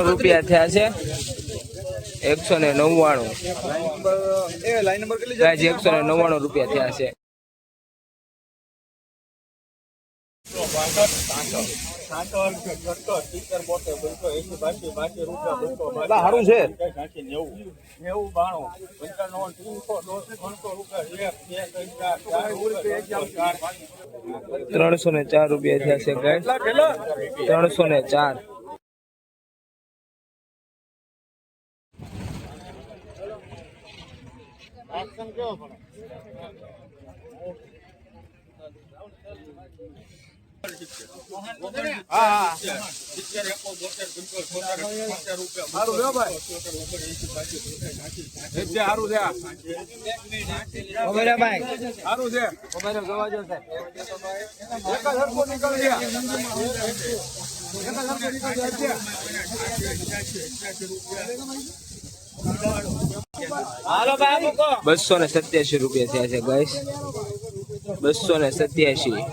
રૂપિया થયા છે। 199 199 રૂપિયા થયા છે। સારું છે 304 રૂપિયા થયા છે ગાઈસ 304 287 રૂપિયા થયા છે ગાઈસ 287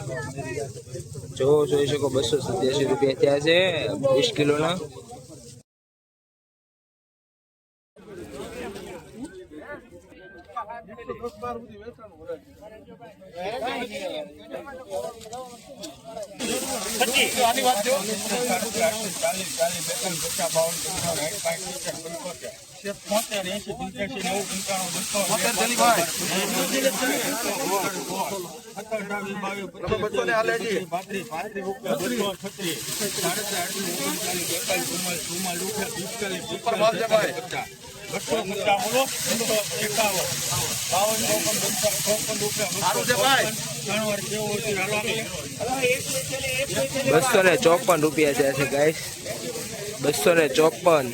જો જોઈ શકો 287 રૂપિયા થયા છે 20 કિલોના। ₹254 રૂપિયા થયા છે ગાઈસ 254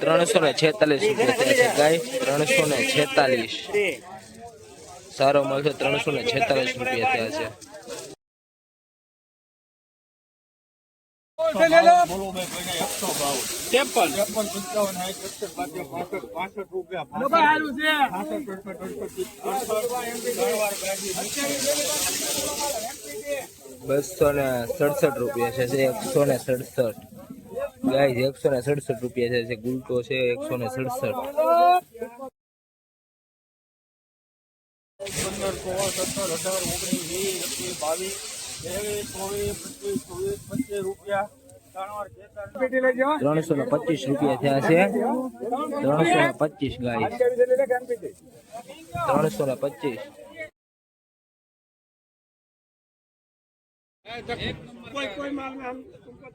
346 રૂપિયા ગાઈસ 346 સારો મળશે 346 રૂપિયા થયા છે। ₹267 રૂપિયા છે 167 ગાઈસ 167 રૂપિયા છે ગુલટો છે 167 325 રૂપિયા થયા છે 325 ગાઈસ 325 कोई माल में हम तुमको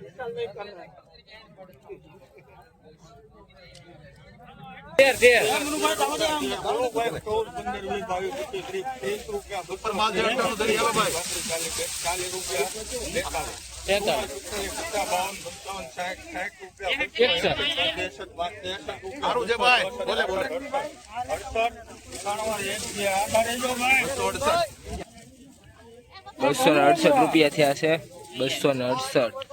विशाल नहीं करना है देर भाई टोल 15 20 22 30 रुपया ऊपर माल जरा तो दे यार भाई 40 रुपया 268 રૂપિયા થયા છે 268